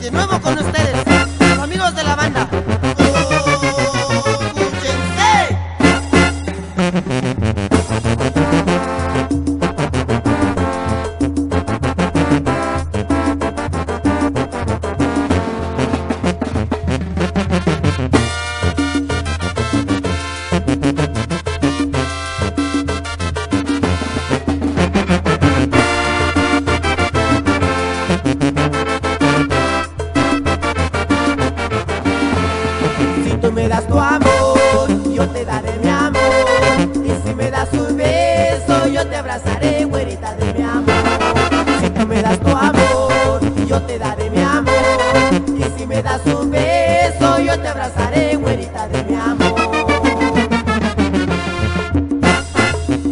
de nuevo con ustedes, los amigos de la banda. ¡Escúchense! Si tú me das tu amor, yo te daré mi amor. Y si me das un beso, yo te abrazaré, güerita de mi amor. Si tú me das tu amor, yo te daré mi amor. Y si me das un beso, yo te abrazaré, güerita de mi amor.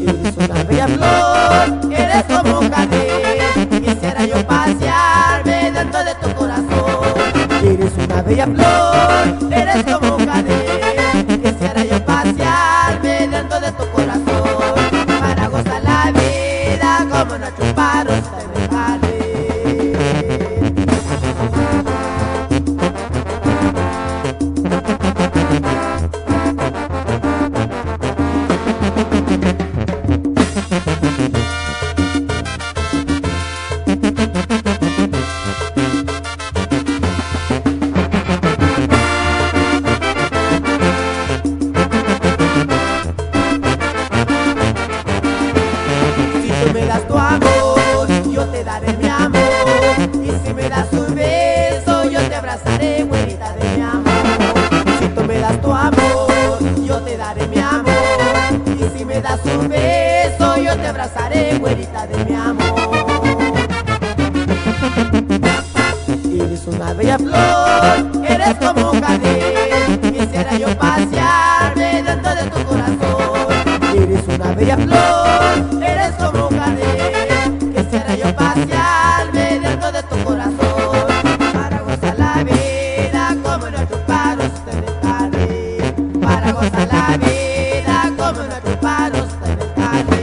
Eres una bella flor, eres como un jardín. Quisiera yo pasearme dentro de tu corazón. Eres una bella flor, eres como un jardín. Quisiera yo pasearme dentro de tu corazón para gozar la vida como nuestros paros en el jardín. Si tú me das tu amor, yo te daré mi amor. Y si me das un beso, yo te abrazaré, güerita de mi amor. Si tú me das tu amor, yo te daré mi amor. Y si me das un beso, yo te abrazaré, güerita de mi amor. Eres una bella flor, eres como un jardín. Quisiera yo pasearme dentro de tu corazón. Eres una bella flor, eres como un jardín. Quisiera yo pasearme dentro de tu corazón para gozar la vida como nuestros paros en el jardín. Para gozar la vida como nuestros paros en el jardín.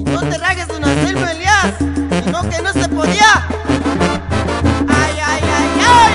No te ragues, don Anselmo Elías, no que no se podía. ¡Ay, ay, ay, ay!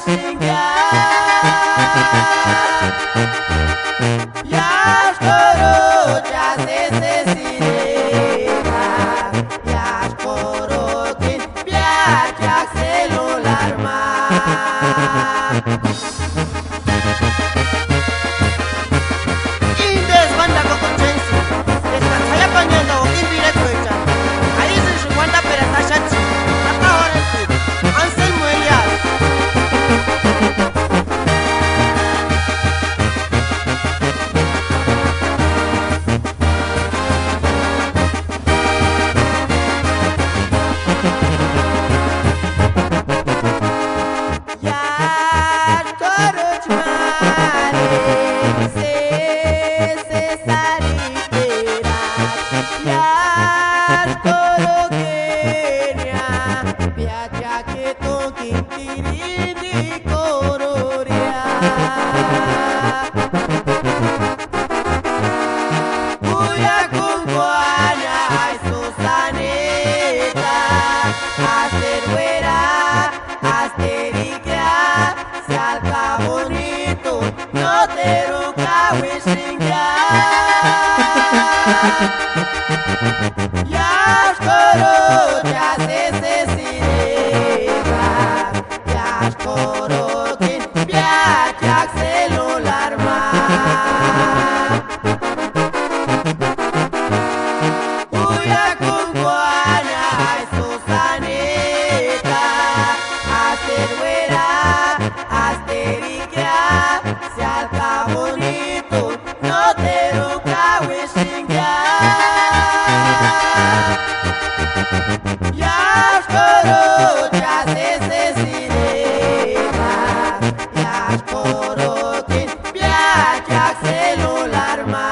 wishinga Yashkoro jasese sirena Yashkoro kin piachak celular ma Indes banda kokonchensi Descansaya pañando o kimbira kuecha Ahí se enxuguanda perata shachi Tata ahora el Anselmo Elias Yashkoro chmale se saritera Yashkoro kenya piachak tokin kirindi kororia Uya kunguana Susaneta Asteruera Asterica Salga bonito No te ruca wishinga Yashkoro jasese sirena Yashkoro kin piachak celular ma Uya kunguana Susaneta Asteruera Asterica Salga bonito No te ruca wishinga Yashkoro jasese sirena Yashkoro kin piachak celular ma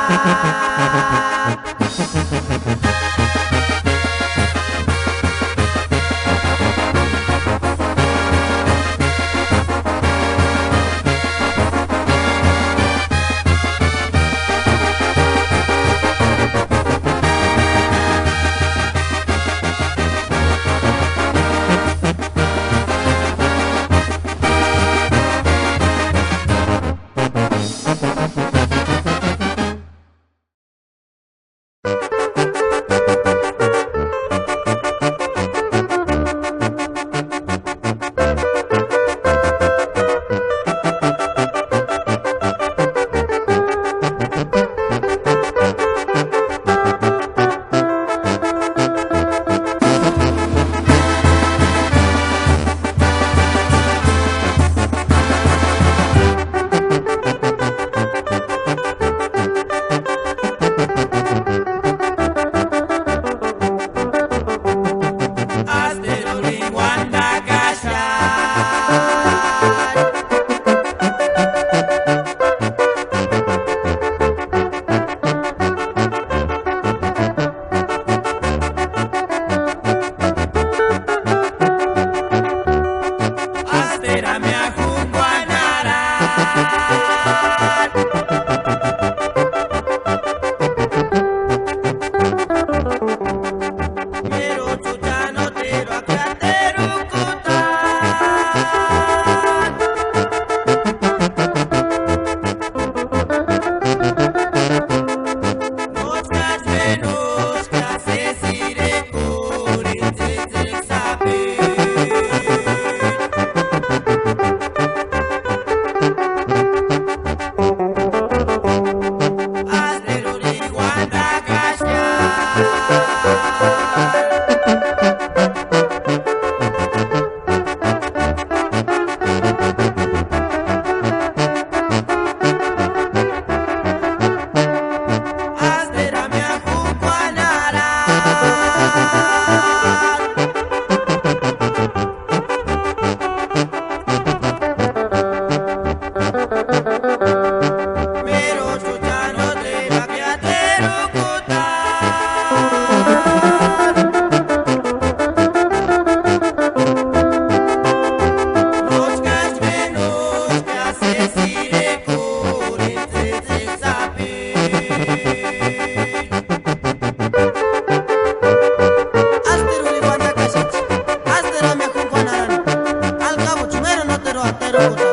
quiero gozar.